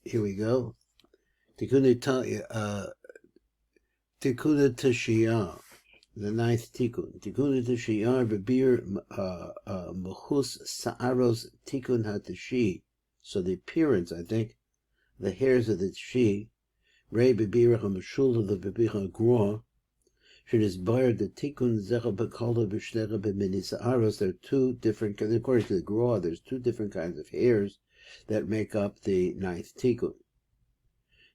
Here we go. Tikkun Teshiyah, the ninth Tikkun. Tikkun Teshiyah Bebir Mechus Sa'aros Tikkun HaTeshi. So the appearance, I think, the hairs of the Teshi, Rei Bebir HaMashul of the Bebir HaGroa, should inspire the Tikkun Zecha Bekalda B'Shnega B'Mini Sa'aros. There are two different, according to the Groa, there's two different kinds of hairs that make up the ninth Tikkun.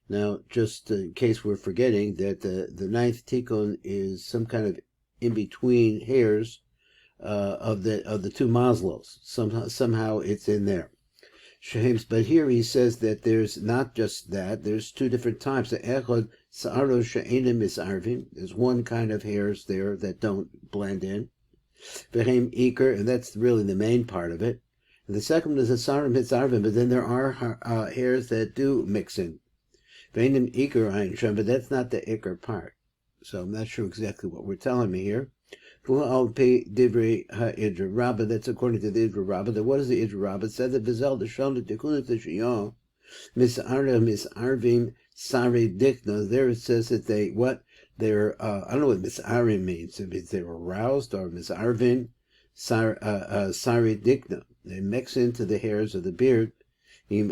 Now, just in case we're forgetting that the ninth Tikkun is some kind of in-between hairs of the two Maslows. Somehow it's in there. But here he says that there's not just that, there's two different types. There's one kind of hairs there that don't blend in. And that's really the main part of it. And the second one is a sarim hitzarvim, but then there are hairs that do mix in. But that's not the ikar part. So I'm not sure exactly what we're telling me here. That's according to the Idra Rabbah. What is the Idra Rabbah? It said that Vizel the Shon the Tikkun Teshiyah Misarvim Sari Dikna. There it says that they're I don't know what Misarim means. It means they're aroused, or Misarvim Sari Dikna. They mix into the hairs of the beard. With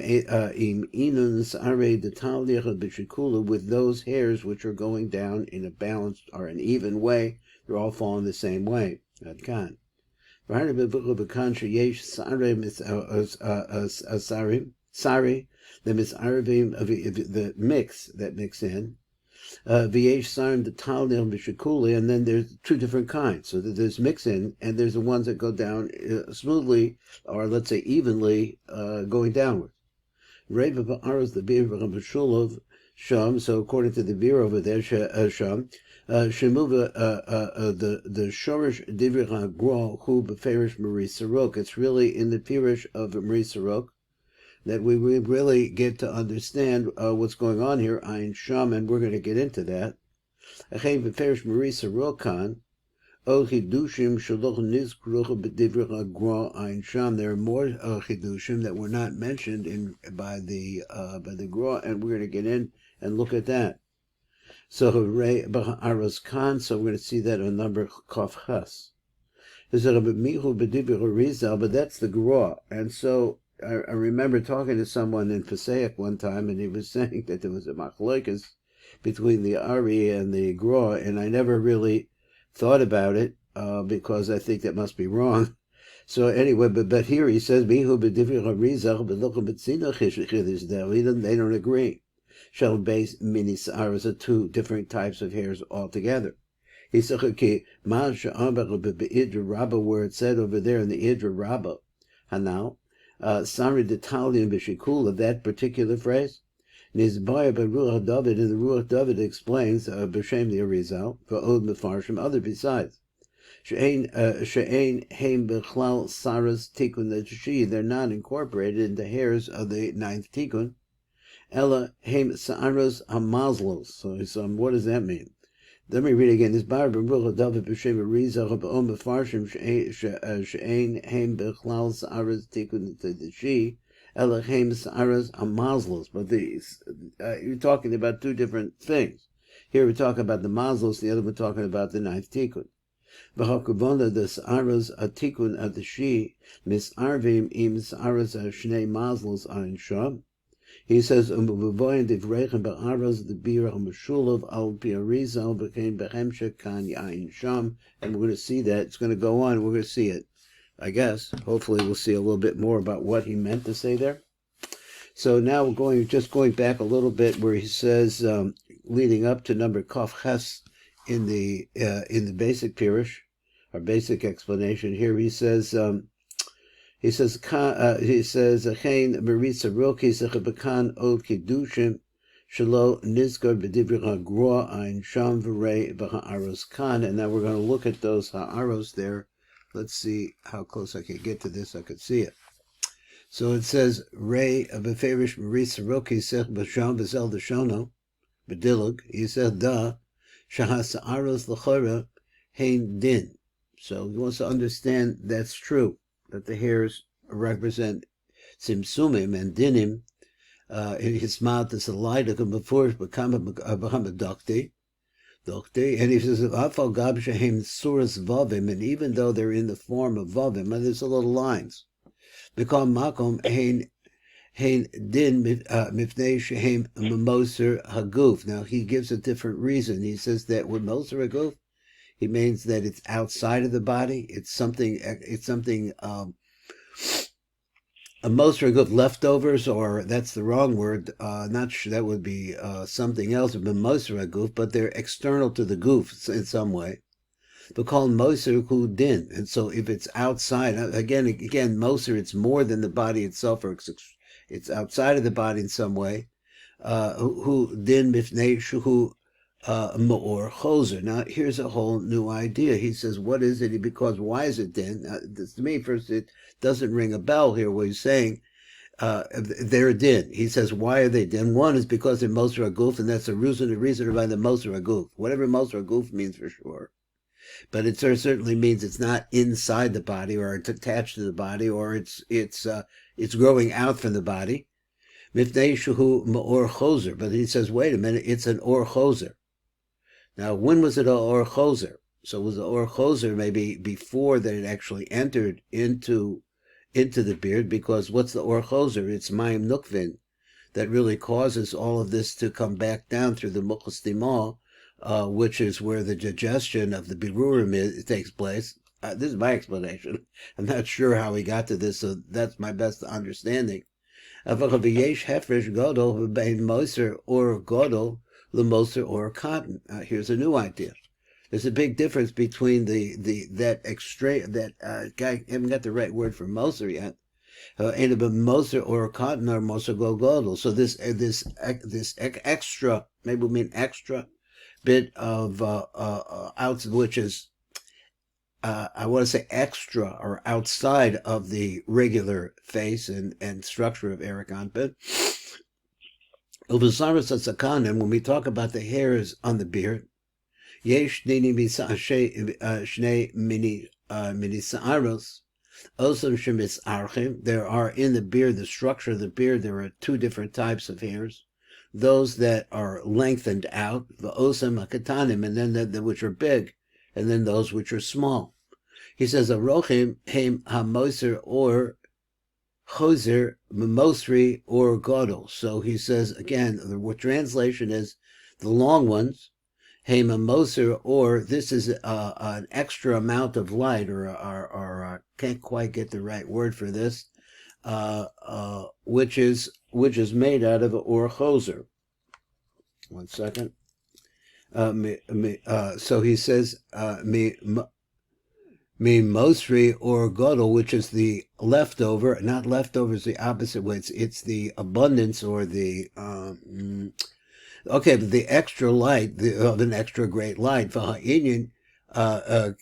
those hairs which are going down in a balanced or an even way, they're all falling the same way. Sari, the misarvim, the mix that mix in. V'yesh sarim the talnil b'shikuli, and then there's two different kinds. So there's mix in, and there's the ones that go down smoothly, or let's say evenly, going downward. Reva ba'aros the beer v'ramashulov sham. So according to the beer over there, sham. Shemuva the shorish divrei hagro hu beferish Marie Sarok. It's really in the pirish of Marie Sarok that we really get to understand what's going on here. Ayin sham, and we're going to get into that. Achein beferish Marie Sarokan. O chidushim shaloch nizkruch b'divrei hagro ayin sham. There are more chidushim that were not mentioned by the Gra, and we're going to get in and look at that. So Rei B'Aros Khan, so we're going to see that on number Kof Chas. But that's the Gra. And so I remember talking to someone in Passaic one time, and he was saying that there was a machlokes between the Ari and the Gra, and I never really thought about it because I think that must be wrong. So anyway, but here he says, they don't agree. Shall base mini sa'aras are two different types of hairs altogether. He said, okay, Idra Rabbah, where it said over there in the Idra Rabbah, Hanal, Sari D'Italian B'Shikula, that particular phrase, Nizbaya B'Ruach David, and the Ruach David explains, B'Shem the Arizal, for Od Mefarshim, other besides. She'ein Heim B'Chlal Saras Tikkun Teshi, they're not incorporated into hairs of the ninth Tikkun. Ella Haim Sa'aros Hamazlos. So what does that mean? Let me read again. This Bar Baruch David B'Shem Arizal B'Om B'Farshim She'ein Haim B'Chlal Sa'aros Tikkun Teshi. Ella Haim Sa'aros Hamazlos. But these, you're talking about two different things. Here we're talking about the Mazlos, the other we're talking about the ninth Tikkun. V'Hakavona the Sa'aros Tikkun Teshi Misarvim Im Sa'aros Shnei Mazlos Ayin Sham. He says, the and we're going to see that. It's going to go on. We're going to see it, I guess. Hopefully we'll see a little bit more about what he meant to say there. So now we're going back a little bit where he says, leading up to number Kof Ches in the basic Pirush, or basic explanation here, he says, Achein Maritza Roki Zechabakan Od Kidushim Shalo Nizgar B'Divrei HaGroa Ayin Sham V'Rei B'Ha'aros Kan. And now we're going to look at those Ha'aros there. Let's see how close I can get to this. I could see it. So it says Rei B'Ferish Maritza Roki Sech B'Sham B'Zel D'Shono B'Dilug. He said Da Shahas Ha'aros L'Chora Hein Din. So he wants to understand that's true, that the hairs represent Simsumim and Dinim, in his mouth is a light that can before become a doctor. And he says, Afal Gab Shehem Suras Vavim, and even though they're in the form of Vavim, and there's a little lines. Because Makom Hein Din Mifnei Shehem Moser Haguf. Now he gives a different reason. He says that with Moser Haguf, he means that it's outside of the body. It's something a Moser Haguf leftovers, or that's the wrong word. Not sure, that would be something else. But Moser Haguf, but they're external to the goof in some way. They're called Moser Hu Din, and so if it's outside, again, Moser, it's more than the body itself, or it's outside of the body in some way. Hu Din Mifnei Shuhu Ma'or Choser. Now, here's a whole new idea. He says, what is it? Because why is it Din? To me, first, it doesn't ring a bell here where he's saying they're Din. He says, why are they Din? One is because they're Moser Haguf, and that's the reason by the Moser Haguf. Whatever Moser Haguf means for sure. But it certainly means it's not inside the body, or it's attached to the body, or it's growing out from the body. Mifnei Shuhu Ma'or Choser. But he says, wait a minute, it's an Or Choser. Now, when was it an Or Choser? So was the Or Choser maybe before that it actually entered into the beard? Because what's the Or Choser? It's Mayim Nukvin that really causes all of this to come back down through the Mukhas Dimal, which is where the digestion of the birurim takes place. This is my explanation. I'm not sure how he got to this, so that's my best understanding. Here's a new idea. There's a big difference between guy, I haven't got the right word for moser yet. Moser or cotton or moser godol. So this extra, maybe we mean extra bit of out, which is I want to say extra or outside of the regular face and structure of Eric Anpin. And when we talk about the hairs on the beard, yesh nini shnei mini sa'aros osam shemis archim. There are in the beard, the structure of the beard, there are two different types of hairs. Those that are lengthened out, the osam akatanim, and then the which are big, and then those which are small. He says, arochim heim hamoser or choser mimosri or godol. So he says, again, the translation is the long ones, heim hamoser, or this is an extra amount of light, or can't quite get the right word for this, which is made out of or choser. 1 second. So he says, me mosri or godol, which is the leftover, not leftover is the opposite way. It's the abundance or the but the extra light, of an extra great light. For Indian, the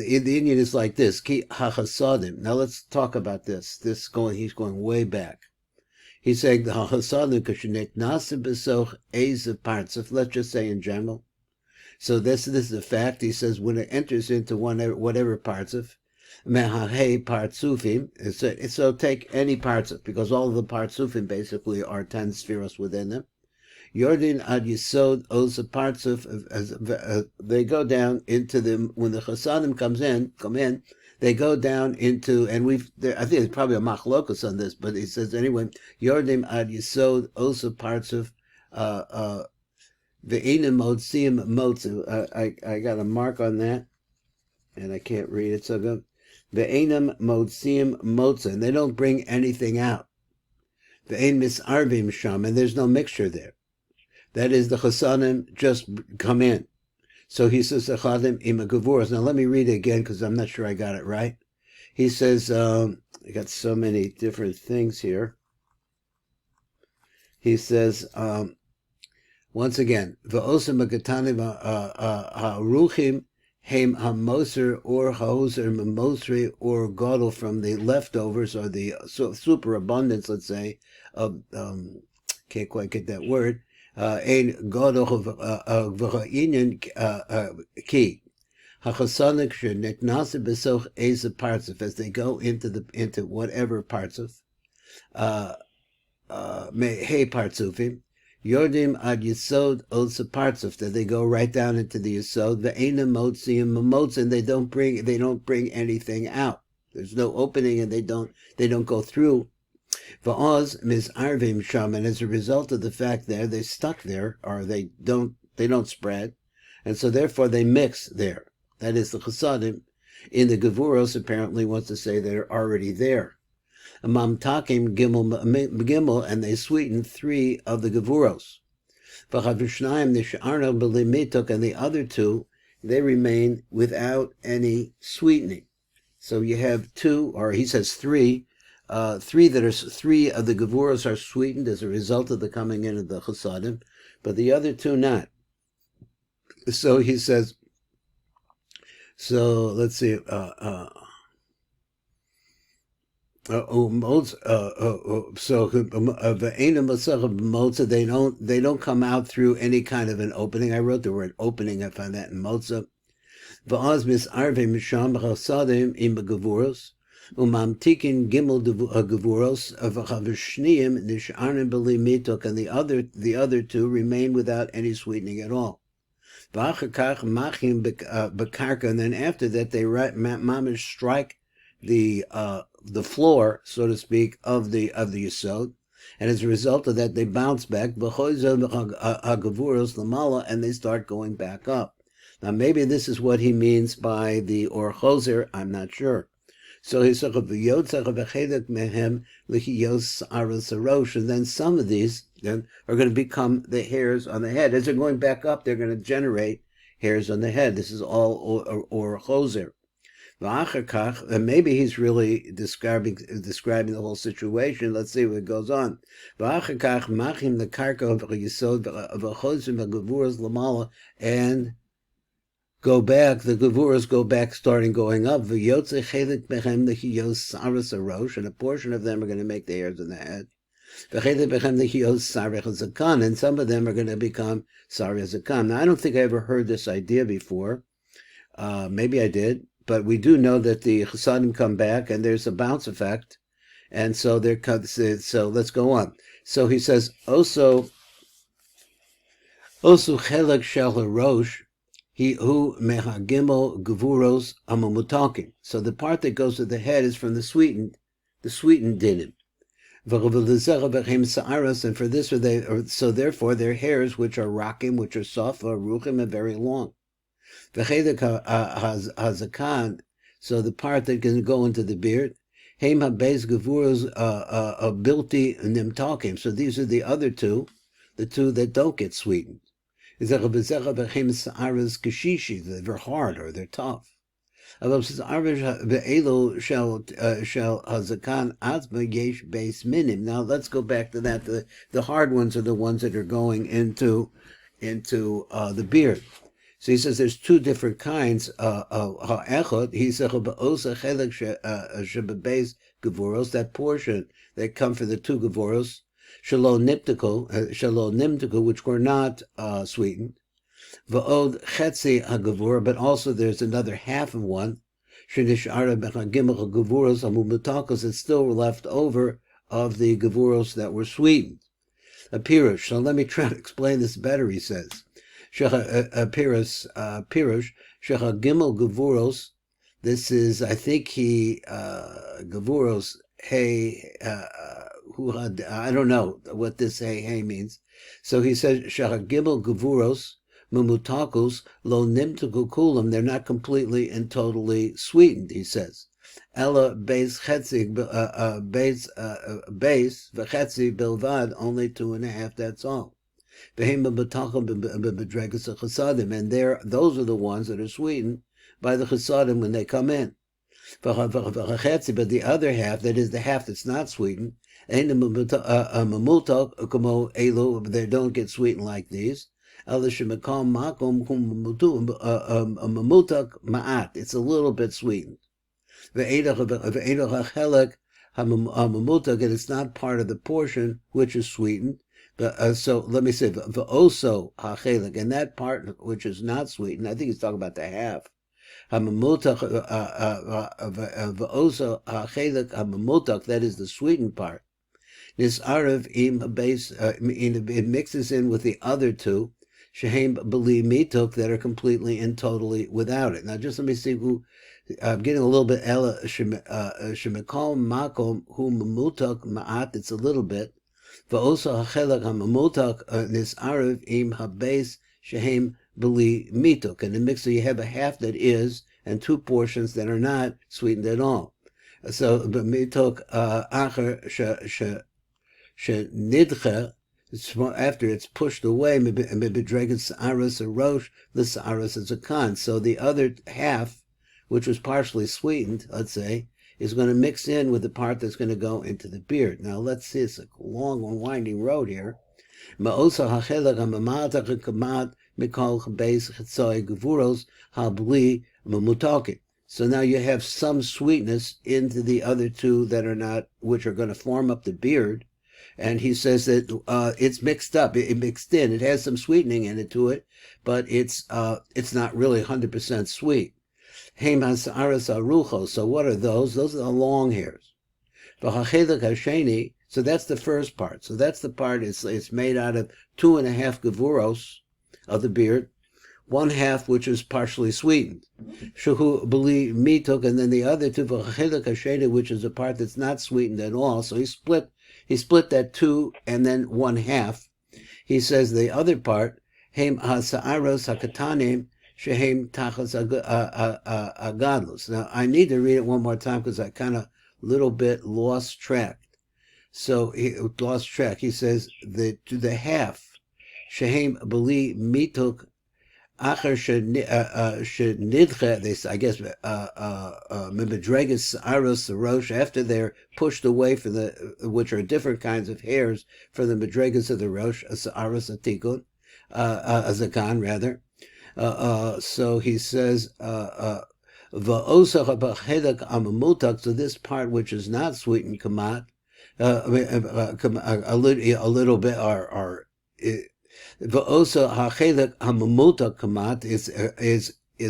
Indian is like this. Ki hachasadim. Now let's talk about this. He's going way back. He's saying the hachasadim kashenet nasim besoch ezav partzuf. Let's just say in general. So this is the fact. He says when it enters into whatever parts of mehahe partsufim. So take any parts of, because all of the partsufim basically are 10 spheros within them. Yordin ad yisod osa partsuf. They go down into them when the chasadim come in. They go down into, and I think there's probably a machlokus on this, but he says anyway. Yordim ad yisod osa partsuf. The Einam Motsiim Motzu. I got a mark on that, and I can't read it so good. The Einam Motsiim Motzu, and they don't bring anything out. The Ein Misarvim Sham, and there's no mixture there. That is, the Chasanim just come in. So he says, Chadim Ima Gavuras. Now let me read it again, because I'm not sure I got it right. He says, I got so many different things here. He says, once again, v'osam agatanim ha'ruchim heim hamoser or haoser mimosri or godel, from the leftovers or the superabundance, let's say, of can't quite get that word. Ein godel v'ha'inyan ki hachasanik sheneknasa besoch eza parts of, as they go into whatever parts of. hey partsufim, yordim ad yisod osa partsuf, that they go right down into the yisod, ve'ena motziim mamotz, and they don't bring anything out. There's no opening, and they don't go through. Va'oz mizarvim sham, and as a result of the fact there, they're stuck there, or they don't spread, and so therefore they mix there. That is, the chasadim in the gevuros apparently wants to say they're already there. Mamtakim gimel, and they sweeten 3 of the gevuros. V'chavushnayim nisharna b'limitok, and the other 2, they remain without any sweetening. So you have 2, or he says 3. 3 of the gevuros are sweetened as a result of the coming in of the chasadim, but the other 2 not. So he says. So let's see. They don't come out through any kind of an opening. I wrote the word opening. I found that in Motza. V'az misarvim misham chasadim im gevuros. Umamtikin gimel gevuros v'chavushniyim nisharnim b'li mitok, and the other 2 remain without any sweetening at all. V'achakach machim bekarka, and then after that they mamish strike the floor, so to speak, of the yisod, and as a result of that they bounce back v'choizel lamala, and they start going back up. Now maybe this is what he means by the or choser. I'm not sure. So he said, and then some of these then are going to become the hairs on the head. As they're going back up, they're going to generate hairs on the head. This is all or choser. And maybe he's really describing the whole situation. Let's see what goes on. And go back, the gevuras go back, starting going up. And a portion of them are going to make the hairs on the head. And some of them are going to become sareh zakan. Now, I don't think I ever heard this idea before. Maybe I did, but we do know that the chasadim come back, and there's a bounce effect, and so so let's go on. So he says, osu chelak shel harosh. He who mehagimel gevuros amamutakim. So the part that goes to the head is from the sweetened dinim. And for this, so therefore their hairs, which are rocking, which are soft, are ruchim, and very long. Hazakan. So the part that can go into the beard, heim habeis gevuros bilti nimtakim. So these are the other 2, the 2 that don't get sweetened. They're very hard, or they're tough. Now let's go back to that. The hard ones are the ones that are going into the beard. So he says there's 2 different kinds of ha'echot. He says that portion that come for the 2 gevuros, shalom nimtiku, which were not sweetened. Va'od chetzi hagavur, but also there's another half of one. Shenishara b'chagimel gevuros amumutakas, it's still left over of the gevuros that were sweetened. A pirush. So let me try to explain this better. He says, pirush shecha gimel gevuros. This is, I think gevuros hey. I don't know what this hey means. So he says, shecha gimel gevuros mumutakus lo nimtuku kulam. They're not completely and totally sweetened, he says. Ella beis chetzi beis v'chetzi bilvad, only 2.5. That's all. And those are the ones that are sweetened by the chesadim when they come in. But the other half, that is the half that's not sweetened, they don't get sweetened like these. It's a little bit sweetened. And it's not part of the portion which is sweetened. So let me say, v'oso ha'chelik, and that part which is not sweetened, I think he's talking about the half. V'oso ha'chelik ha'mamutak, that is the sweetened part. This arav im base, it mixes in with the other two, shehem beli mitok, that are completely and totally without it. Now, just let me see who. I'm getting a little bit ela shemekol makom hu mamutok ma'at. It's a little bit. Va'osa hachelak hamamutok nisarav im habes shehem beli mitok. In the mixer, you have a half that is and two portions that are not sweetened at all. So mitok acher shenidcha. After it's pushed away, mibidreget sa'aras a rosh, the sa'aras is a kan. So the other half, which was partially sweetened, let's say, is going to mix in with the part that's going to go into the beard. Now let's see, it's a long and winding road here. Ma'osa hachelak ha'mamatach ha'kamat mikol chabeis chetzoy gevuros ha'bli mamutakin. So now you have some sweetness into the other two that are not, which are going to form up the beard. And he says that it's mixed up, it mixed in. It has some sweetening in it to it, but it's not really 100% sweet. Heim hasa'aras aruchos. So what are those? Those are the long hairs. V'hachelak hasheni. So that's the first part. So that's the part. It's made out of 2.5 gevuros of the beard, 1/2 which is partially sweetened. Shehu beli mitok, and then the other two v'hachelak hasheni, which is a part that's not sweetened at all. So he split that 2 and then 1/2. He says the other part, heim hasa'aros hakatanim shehem tachas agadlus. Now I need to read it one more time because I kind of little bit lost track. So he lost track. He says the half shehem beli mituk acher shenidcha. This, I guess, mibedreges aros rosh, after they're pushed away from which are different kinds of hairs from the medregas of the rosh, aros atikun, azakan rather. So he says, va'osach b'chedek amamutak. So this part which is not sweetened kamat, a little bit, or va'osa hachelek hamamutak kamat is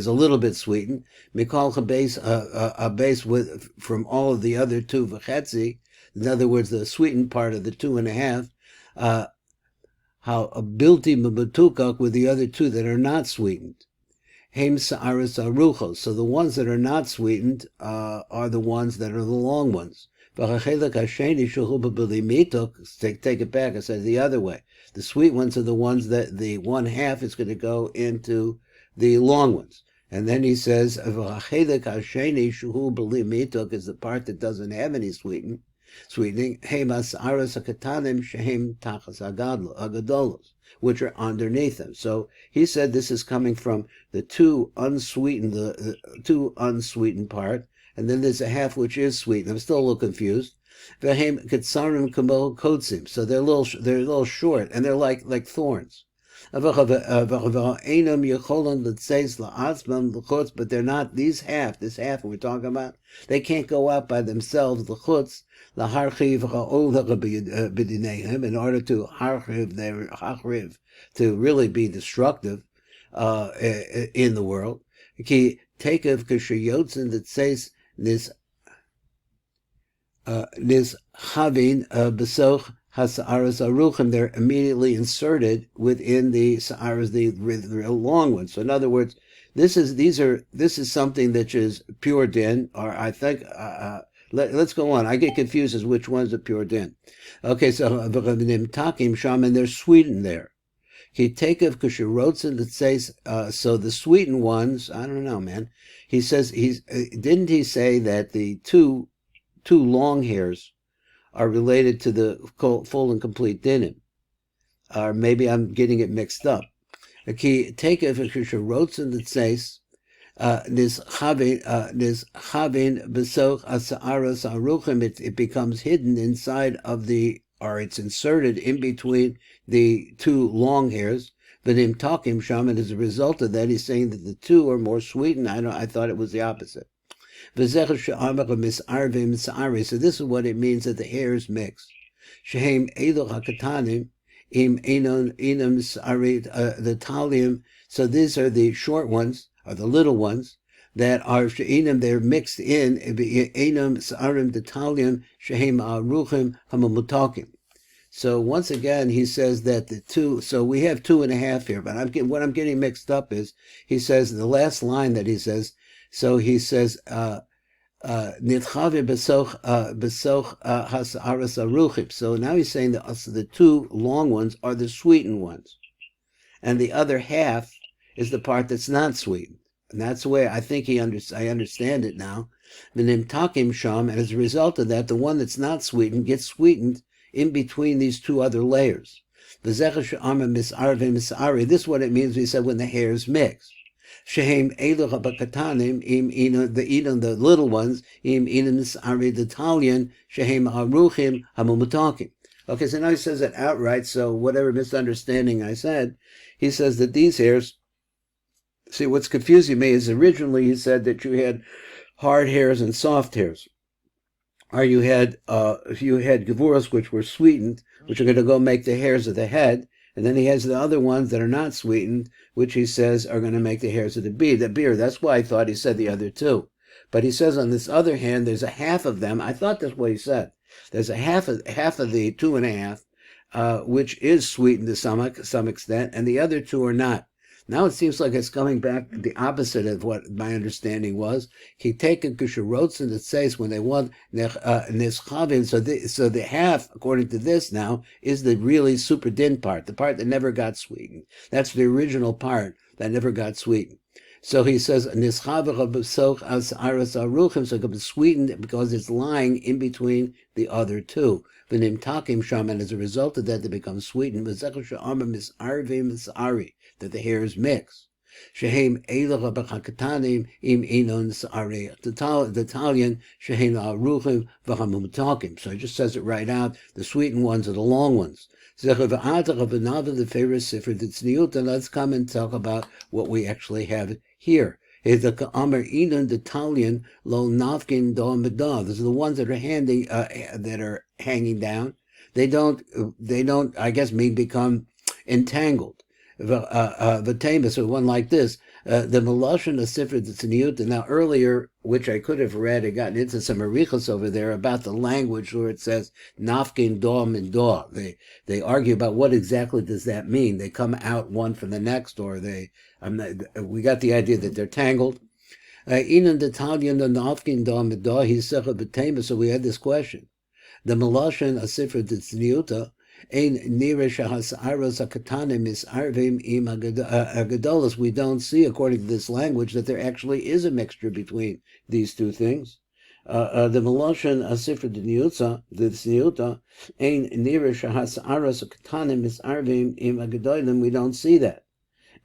a little bit sweetened. Mikol chabes a base with from all of the other 2 v'chetzi. In other words, the sweetened part of the 2.5. How a bilti mabatukak with the other 2 that are not sweetened. Heim sa'aris aruchos. So the ones that are not sweetened are the ones that are the long ones. V'hachelek hasheni shehu b'beli mitok. Take it back. I said the other way. The sweet ones are the ones that the 1/2 is going to go into the long ones. And then he says, v'hachelek hasheni shehu b'li mitok is the part that doesn't have any sweetening. Hemas aras akatanim shehem tachas agadolos, which are underneath them. So he said this is coming from the 2 unsweetened, the 2 unsweetened part, and then there's a half which is sweetened. I'm still a little confused. Vehem ketsarim kamo kotsim. So they're a little short, and they're like thorns. But they're not this half we're talking about. They can't go out by themselves. The chutz, the harchiv in order to harchiv, to really be destructive in the world. Ki takev kishayotzin that says this chavin besoch hasa'aras aruchim, they're immediately inserted within the sa'aras, the long ones. So in other words, this is something that is pure din, or I think let's go on. I get confused as which one's a pure din. Okay, so takim sham, and they're sweetened there. He take of kushirotzen that says so the sweetened ones. I don't know, man. He says didn't he say that the two long hairs are related to the full and complete dinim? Or maybe I'm getting it mixed up. Okay, take if rotzen that says this chavin besoch asa'aras aruchim, it becomes hidden inside of or it's inserted in between the 2 long hairs. But him talking shaman, as a result of that, he's saying that the 2 are more sweetened. I thought it was the opposite. So this is what it means that the hairs mix. The talium. So these are the short ones, or the little ones. that are she'inim, they're mixed in, einam sa'arim detalion shehem aruchim hamamutakim. So once again, he says that the two, so we have 2.5 here, but what I'm getting mixed up is, he says, the last line that he says, so he says, nitchavi besoch hasa'aras aruchim. So now he's saying that the two long ones are the sweetened ones, and the other half is the part that's not sweetened. And that's the way I think I understand it now. V'nim takim sham, and as a result of that, the one that's not sweetened gets sweetened in between these two other layers. This is what it means. We said when the hairs mix. Shehem eluch bakatanim the little ones im misari detalion shehem aruchim hamumutakim. Okay, so now he says it outright. So whatever misunderstanding I said, he says that these hairs. See, what's confusing me is originally he said that you had hard hairs and soft hairs. Or you had gevuras which were sweetened, which are going to go make the hairs of the head, and then he has the other ones that are not sweetened, which he says are going to make the hairs of the beard. That's why I thought he said the other two. But he says on this other hand, there's a half of them. I thought that's what he said. There's a half of the 2.5, which is sweetened to some extent, and the other two are not. Now it seems like it's coming back the opposite of what my understanding was. He taken kusharotzen that says when they want nischavim. So the half, according to this now, is the really super din part, the part that never got sweetened. That's the original part that never got sweetened. So he says nischavim besoch as aras aruchim, so it can be sweetened because it's lying in between the other two. V'nim takim sham, and as a result of that, they become sweetened. V'zechah she'amar misarvim misari, that the hairs mix. Shehem eilach b'chakatanim im inon sa'ari detalion shehem aruchim v'hamumutakim. So he just says it right out. The sweetened ones are the long ones. Zechah v'atach v'nava the favorite Sifra d'tzniut. And let's come and talk about what we actually have here. Is the Amar Inon Detalion Lo Nafkin Do Medah. Those are the ones that are hanging down. They don't, I guess, become entangled. V'temus, or one like this. The Melashon of Sifra D'Tzniut. Now earlier, which I could have read, I gotten into some arichos over there about the language where it says Nafkin Do Medah. They argue about what exactly does that mean. They come out one from the next, or we got the idea that they're tangled. Inan Detalion the Nafkin Do Medah, he's Secha B'Temus, so we had this question. The Melashon of Sifra D'Tzniuta, Ein nira shahas'aros hakatanim misarvim im agadolos. We don't see, according to this language, that there actually is a mixture between these two things. The Melashon Sifra D'Tzniuta, Ein nira shahas'aros hakatanim misarvim im agadolim. We don't see that.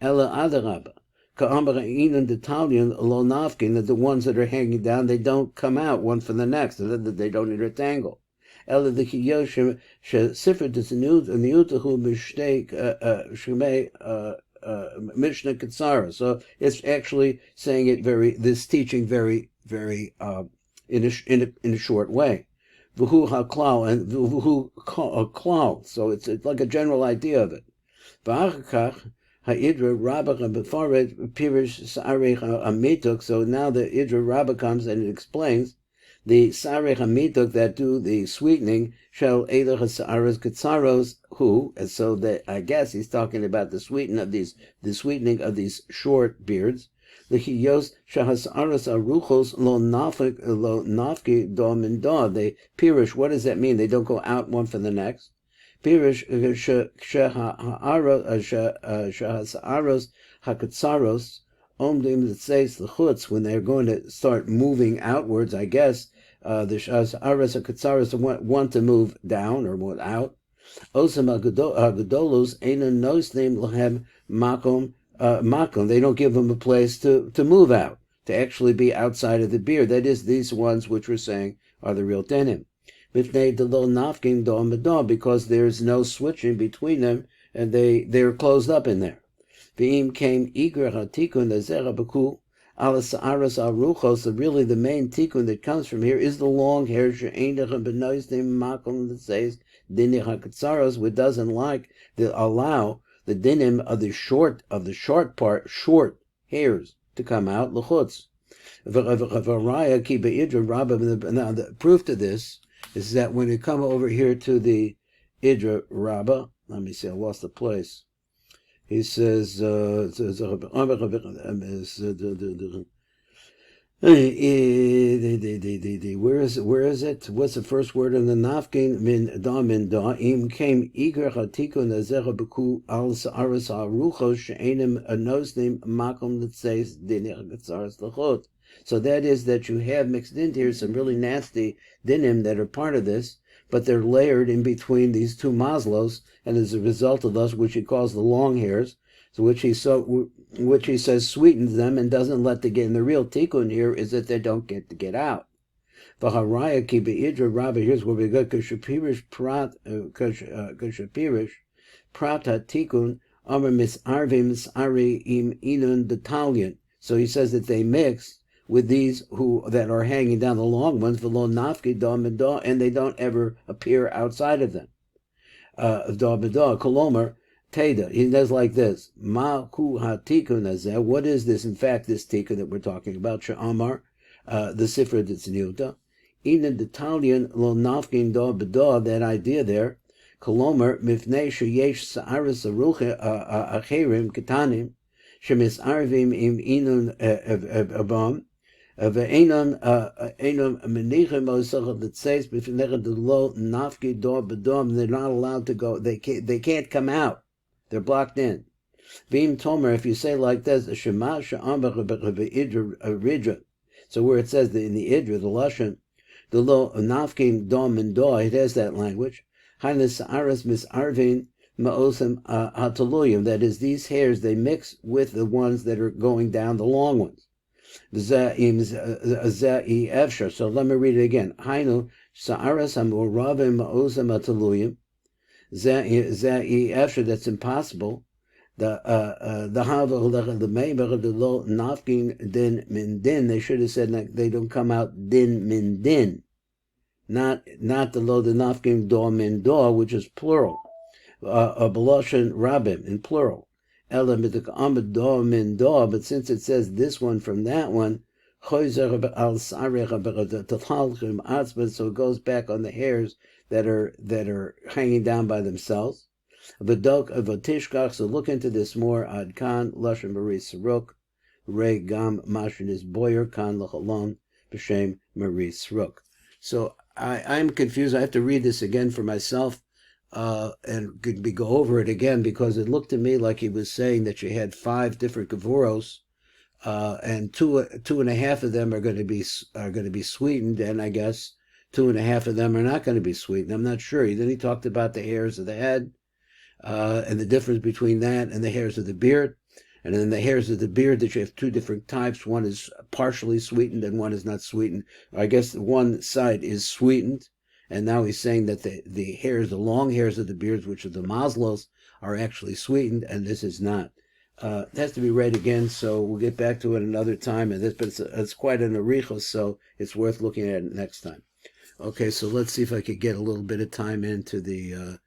Ela adarabba. Ka'amar inan detalion lo nafkin, that the ones that are hanging down, they don't come out one from the next, that they don't intertangle. Ela the kiyoshim Sifra D'Tzniuta hu mishtei Mishnah Katsara. So it's actually saying it this teaching very in a short way. V'hu haklal, and v'hu klal. So it's like a general idea of it. V'achakach ha'idra rabbah befaret pirish sa'arei ha'amituk. So now the idra rabbah comes and it explains the sarei hamituk that do the sweetening shall eilach ha'sa'aras ketzaros who, and so that I guess he's talking about the sweetening of these short beards. The hiyos shahas'aras aruchos lo nafki do min do. They pirish. What does that mean? They don't go out one from the next. Pirish shahas'aros haketzaros omdim that says the chutz, when they're going to start moving outwards, I guess. The shahas'aros haketzaros want to move down or out. Osam agadolos einan nosnim lahem makom. They don't give them a place to move out, to actually be outside of the beard. That is, these ones which we're saying are the real denim. Because there's no switching between them, and they're closed up in there. Really the main tikkun that comes from here is the long hair, that says which doesn't allow the dinim of the short hairs to come out, l'chutz. Now, the proof to this is that when you come over here to the Idra Rabbah, let me see, I lost the place. He says, where is it? What's the first word in the nafkin min da im came iger hatikun azera beku al sa'aras haruchos she'enim anosnim makom letzeis dinir gatzaras lachot. So that is that you have mixed into here some really nasty dinim that are part of this, but they're layered in between these two maslos, and as a result of those, which he calls the long hairs, so which he says sweetens them and doesn't let the get. And the real tikkun here is that they don't get to get out. V'haraya ki be'idra rabba. Here's where we go. Kashapirish prat tikkun amar misarvim misari im inun detalyan. So he says that they mix with these that are hanging down, the long ones, v'lo nafki da midah, and they don't ever appear outside of them. Da midah kolomer. Teda, he does like this. Ma ku ha tikkun hazeh. What is this? In fact, this tikkun that we're talking about, she'amar, the Sifra d'tzniuta. Inen detalyan lo nafkin da b'da. That idea there. Kolomer mifnei sheyesh sa'aris aruche acherim ketanim shemis arvim im inun abam. Ve'enon menichem osach l'tzeis b'fnechem de lo nafki da b'da. They're not allowed to go. They can't come out. They're blocked in. V'im tomer, if you say like this, Shema she'amar be'idra. So where it says that in the idra, the lashon, the lo nafkin dom and da, it has that language. Hainas sa'aras misarvin ma'osem hataloyim. That is, these hairs, they mix with the ones that are going down, the long ones. Za'im za'i efshar. So let me read it again. Hainu sa'aras hamuravim ma'osem hataloyim. Za'i after that's impossible. The meiber the lo nafkin din min din. They should have said that they don't come out din min din, not the lo the nafkin do min do, which is plural. Beloshin rabim in plural. Ela mitik amid do min do. But since it says this one from that one, so it goes back on the hairs that are hanging down by themselves. So look into this more. Ad kan lashon Marie Sruk, re gam mashin is boyer kan lachalon b'shem Marie Sruk. So I'm confused. I have to read this again for myself and go over it again, because it looked to me like he was saying that you had 5 different gevuros. And two and a half of them are going to be sweetened, and I guess 2.5 of them are not going to be sweetened. I'm not sure. Then he talked about the hairs of the head, and the difference between that and the hairs of the beard. And then the hairs of the beard, that you have 2 different types. One is partially sweetened and one is not sweetened. I guess one side is sweetened, and now he's saying that the hairs, the long hairs of the beards, which are the maslos, are actually sweetened, and this is not. It has to be read again, so we'll get back to it another time. And but it's quite an arichos, so it's worth looking at it next time. Okay, so let's see if I could get a little bit of time into the